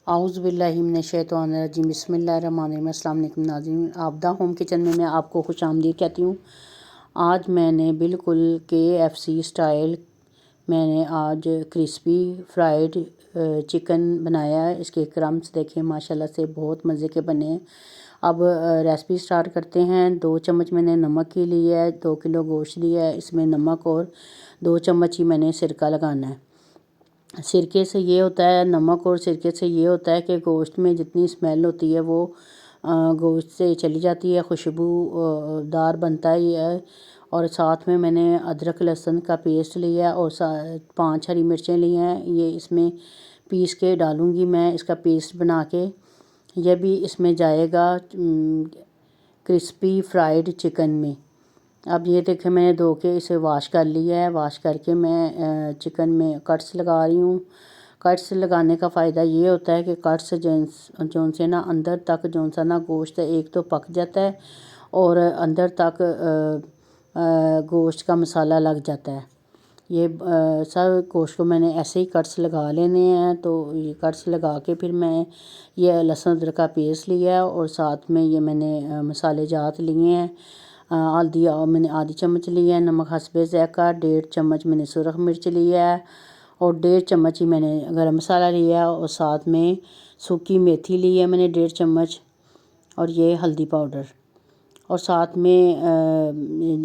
आउज़ुबिल्लाहिमिनश्शैतानिर्रजीम बिस्मिल्लाहिर्रहमानिर्रहीम। अस्सलाम वालेकुम नाज़रीन, आबदा होम किचन में मैं आपको खुशामदीद कहती हूँ। आज मैंने बिल्कुल KFC स्टाइल मैंने आज क्रिस्पी फ्राइड चिकन बनाया है। इसके क्रम्स देखें माशाल्लाह से बहुत मज़े के बने हैं। अब रेसिपी स्टार्ट करते हैं। 2 चम्मच मैंने नमक की ली है, 2 किलो गोश्त लिया है। इसमें नमक और 2 चम्मच ही मैंने सिरका लगाना है। सिरके से ये होता है, नमक और सिरके से ये होता है कि गोश्त में जितनी स्मेल होती है वो गोश्त से चली जाती है, खुशबू दार बनता ही है। और साथ में मैंने अदरक लहसुन का पेस्ट लिया और 5 हरी मिर्चें ली हैं। ये इसमें पीस के डालूँगी मैं, इसका पेस्ट बना के। यह भी इसमें जाएगा क्रिस्पी फ्राइड चिकन में। अब ये देखें मैंने धो के इसे वॉश कर लिया है। वॉश करके मैं चिकन में कट्स लगा रही हूँ। कट्स लगाने का फ़ायदा ये होता है कि कट्स जौन से ना अंदर तक जौन सा ना गोश्त एक तो पक जाता है और अंदर तक गोश्त का मसाला लग जाता है। ये सब गोश्त को मैंने ऐसे ही कट्स लगा लेने हैं। तो ये कट्स लगा के फिर मैं ये लहसुन अदरक का पेस्ट लिया है और साथ में ये मैंने मसाले जात लिए हैं। हल्दी मैंने आधी चम्मच लिया है, नमक हस्बे ज़ायक़ा, 1.5 चम्मच मैंने सुरख मिर्च लिया है और 1.5 चम्मच ही मैंने गरम मसाला लिया है और साथ में सूखी मेथी ली है मैंने 1.5 चम्मच और ये हल्दी पाउडर। और साथ में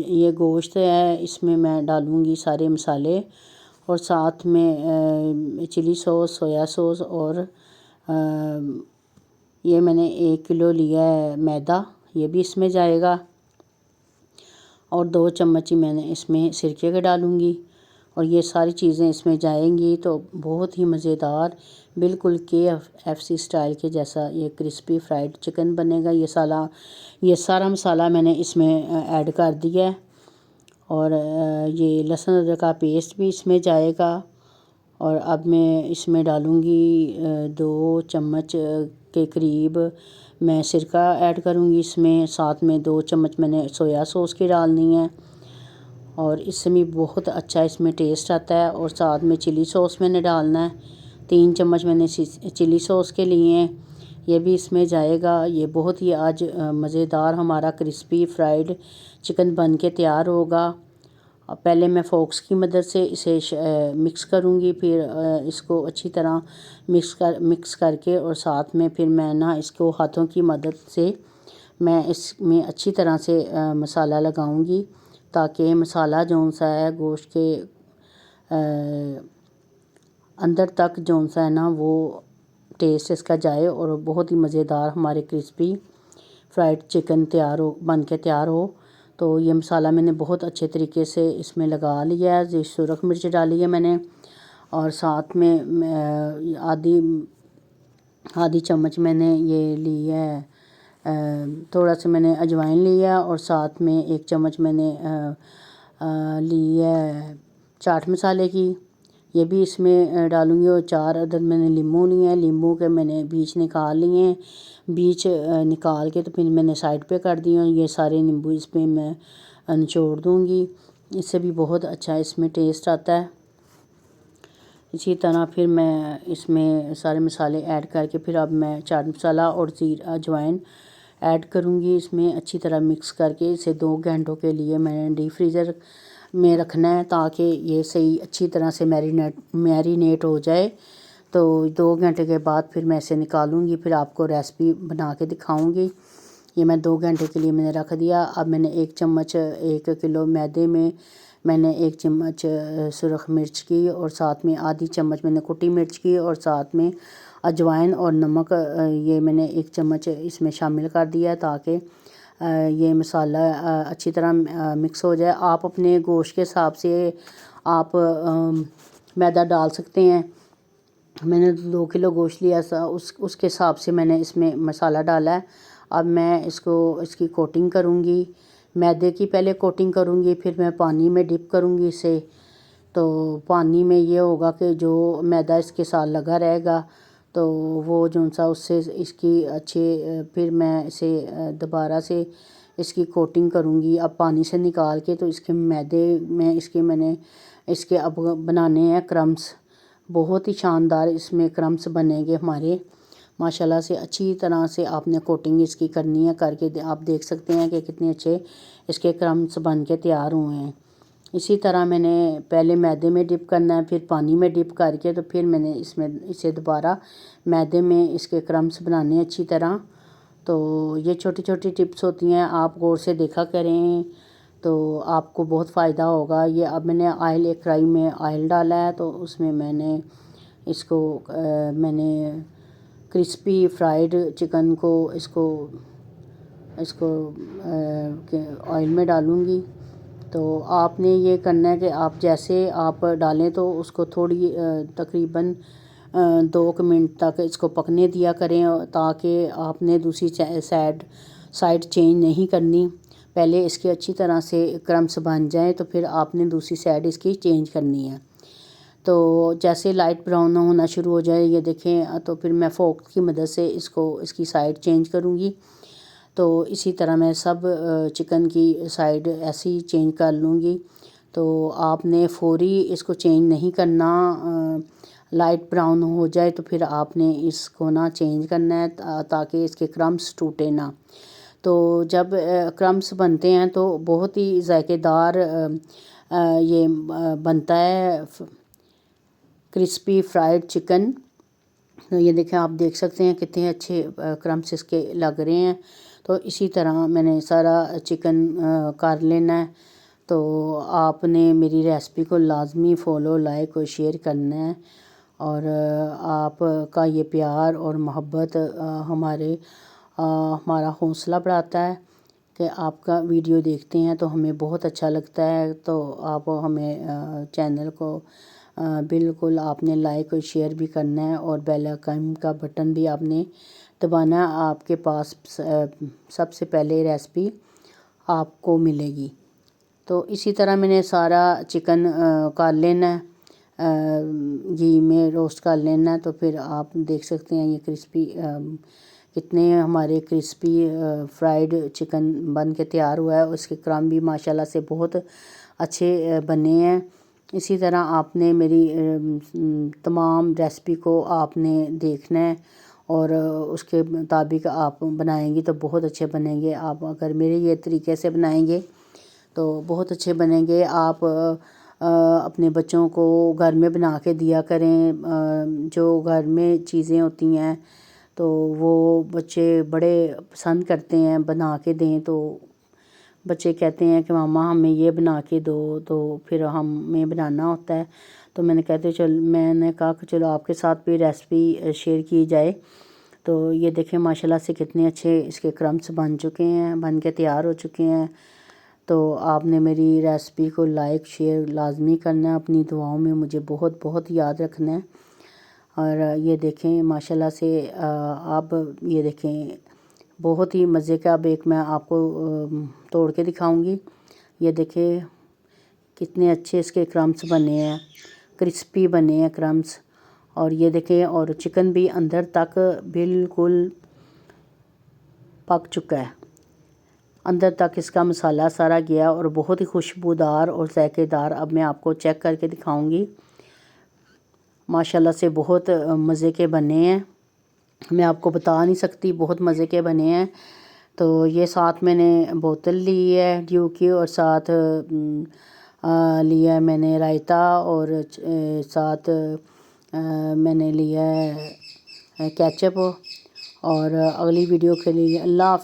ये गोश्त है, इसमें मैं डालूँगी सारे मसाले और साथ में चिली सॉस, सोया सॉस और ये मैंने 1 किलो लिया है मैदा, ये भी इसमें जाएगा। और 2 चम्मच ही मैंने इसमें सिरके के डालूँगी और ये सारी चीज़ें इसमें जाएंगी तो बहुत ही मज़ेदार बिल्कुल KFC स्टाइल के जैसा ये क्रिस्पी फ्राइड चिकन बनेगा। ये सारा मसाला मैंने इसमें ऐड कर दिया है और ये लहसुन अदरक का पेस्ट भी इसमें जाएगा। और अब मैं इसमें डालूँगी 2 चम्मच के करीब मैं सिरका ऐड करूँगी इसमें। साथ में 2 चम्मच मैंने सोया सॉस की डालनी है और इससे भी बहुत अच्छा इसमें टेस्ट आता है। और साथ में चिली सॉस मैंने डालना है, 3 चम्मच मैंने चिली सॉस के लिए हैं, ये भी इसमें जाएगा। ये बहुत ही आज मज़ेदार हमारा क्रिस्पी फ्राइड चिकन बन के तैयार होगा। पहले मैं फोक्स की मदद से इसे मिक्स करूँगी, फिर इसको अच्छी तरह मिक्स करके और साथ में फिर मैं ना इसको हाथों की मदद से मैं इसमें अच्छी तरह से मसाला लगाऊंगी ताकि मसाला जौन सा है गोश्त के अंदर तक जौन सा है ना वो टेस्ट इसका जाए और बहुत ही मज़ेदार हमारे क्रिस्पी फ्राइड चिकन बन के तैयार हो। तो ये मसाला मैंने बहुत अच्छे तरीके से इसमें लगा लिया है। ये सुरख मिर्च डाली है मैंने और साथ में आधी चम्मच मैंने ये ली है, थोड़ा सा मैंने अजवाइन लिया और साथ में 1 चम्मच मैंने ली है चाट मसाले की, ये भी इसमें डालूँगी। और 4 अदद मैंने नींबू लिए हैं, नींबू के मैंने बीज निकाल लिए हैं। बीज निकाल के तो फिर मैंने साइड पे कर दिए और ये सारे नींबू इसमें मैं निचोड़ दूँगी, इससे भी बहुत अच्छा इसमें टेस्ट आता है। इसी तरह फिर मैं इसमें सारे मसाले ऐड करके फिर अब मैं चाट मसाला और अजवाइन ऐड करूँगी। इसमें अच्छी तरह मिक्स करके इसे 2 घंटों के लिए मैंने डीप फ्रीज़र में रखना है ताकि ये सही अच्छी तरह से मैरिनेट हो जाए। तो 2 घंटे के बाद फिर मैं इसे निकालूँगी, फिर आपको रेसिपी बना के दिखाऊँगी। ये मैं 2 घंटे के लिए मैंने रख दिया। अब मैंने 1 चम्मच 1 किलो मैदे में मैंने 1 चम्मच सुरख मिर्च की और साथ में आधी चम्मच मैंने कुटी मिर्च की और साथ में अजवाइन और नमक ये मैंने 1 चम्मच इसमें शामिल कर दिया ताकि ये मसाला अच्छी तरह मिक्स हो जाए। आप अपने गोश्त के हिसाब से आप मैदा डाल सकते हैं। मैंने 2 किलो गोश्त लिया उसके हिसाब से मैंने इसमें मसाला डाला है। अब मैं इसकी कोटिंग करूँगी, मैदे की पहले कोटिंग करूँगी, फिर मैं पानी में डिप करूँगी इसे। तो पानी में ये होगा कि जो मैदा इसके साथ लगा रहेगा तो वो जौन सा उससे इसकी अच्छे फिर मैं इसे दोबारा से इसकी कोटिंग करूँगी। अब पानी से निकाल के तो इसके मैदे में मैंने इसके अब बनाने हैं क्रम्स, बहुत ही शानदार इसमें क्रम्स बनेंगे हमारे। माशाल्लाह से अच्छी तरह से आपने कोटिंग इसकी करनी है। करके आप देख सकते हैं कि कितने अच्छे इसके क्रम्स बन के तैयार हुए हैं। इसी तरह मैंने पहले मैदे में डिप करना है, फिर पानी में डिप करके तो फिर मैंने इसे दोबारा मैदे में इसके क्रम्स बनाने हैं अच्छी तरह। तो ये छोटी छोटी टिप्स होती हैं, आप गौर से देखा करें तो आपको बहुत फ़ायदा होगा। ये अब मैंने एक कढ़ाई में ऑयल डाला है, तो उसमें मैंने मैंने क्रिस्पी फ्राइड चिकन को इसको ऑयल में डालूँगी। तो आपने ये करना है कि आप जैसे आप डालें तो उसको थोड़ी तकरीबन 2 मिनट तक इसको पकने दिया करें, ताकि आपने दूसरी साइड चेंज नहीं करनी। पहले इसकी अच्छी तरह से क्रम्स बन जाए तो फिर आपने दूसरी साइड इसकी चेंज करनी है। तो जैसे लाइट ब्राउन होना शुरू हो जाए, ये देखें, तो फिर मैं फोक की मदद से इसकी साइड चेंज करूँगी। तो इसी तरह मैं सब चिकन की साइड ऐसे ही चेंज कर लूँगी। तो आपने फौरी इसको चेंज नहीं करना, लाइट ब्राउन हो जाए तो फिर आपने इसको ना चेंज करना है, ताकि इसके क्रम्स टूटे ना। तो जब क्रम्स बनते हैं तो बहुत ही जायकेदार ये बनता है क्रिस्पी फ्राइड चिकन। तो ये देखें, आप देख सकते हैं कितने अच्छे क्रम्स इसके लग रहे हैं। तो इसी तरह मैंने सारा चिकन कर लेना है। तो आपने मेरी रेसिपी को लाजमी फॉलो, लाइक और शेयर करना है। और आपका ये प्यार और मोहब्बत हमारा हौसला बढ़ाता है कि आपका वीडियो देखते हैं तो हमें बहुत अच्छा लगता है। तो आप हमें चैनल को बिल्कुल आपने लाइक और शेयर भी करना है, और बेल आइकन का बटन भी आपने दबाना। आपके पास सबसे पहले रेसिपी आपको मिलेगी। तो इसी तरह मैंने सारा चिकन कर लेना है, घी में रोस्ट कर लेना है। तो फिर आप देख सकते हैं ये क्रिस्पी कितने हमारे क्रिस्पी फ्राइड चिकन बन के तैयार हुआ है। उसके क्रम भी माशाल्लाह से बहुत अच्छे बने हैं। इसी तरह आपने मेरी तमाम रेसिपी को आपने देखना है, और उसके मुताबिक आप बनाएंगी तो बहुत अच्छे बनेंगे। आप अगर मेरे ये तरीके से बनाएंगे तो बहुत अच्छे बनेंगे। आप अपने बच्चों को घर में बना के दिया करें। जो घर में चीज़ें होती हैं तो वो बच्चे बड़े पसंद करते हैं, बना के दें तो बच्चे कहते हैं कि मामा हमें ये बना के दो, तो फिर हमें बनाना होता है। तो मैंने कहा कि चलो आपके साथ भी रेसिपी शेयर की जाए। तो ये देखें माशाल्लाह से कितने अच्छे इसके क्रम्स बन चुके हैं, बन के तैयार हो चुके हैं। तो आपने मेरी रेसिपी को लाइक शेयर लाजमी करना है, अपनी दुआओं में मुझे बहुत बहुत याद रखना है। और ये देखें माशाल्लाह से आप ये देखें बहुत ही मज़े का। अब एक मैं आपको तोड़ के दिखाऊंगी। ये देखें कितने अच्छे इसके क्रम्स बने हैं, क्रिस्पी बने हैं क्रम्स। और ये देखें, और चिकन भी अंदर तक बिल्कुल पक चुका है, अंदर तक इसका मसाला सारा गया और बहुत ही खुशबूदार और जायकेदार। अब मैं आपको चेक करके दिखाऊंगी। माशाल्लाह से बहुत मज़े के बने हैं, मैं आपको बता नहीं सकती, बहुत मज़े के बने हैं। तो ये साथ मैंने बोतल ली है ड्यू की, और साथ लिया है मैंने रायता, और साथ मैंने लिया है केचप। और अगली वीडियो के लिए अल्लाह हाफ़िज़।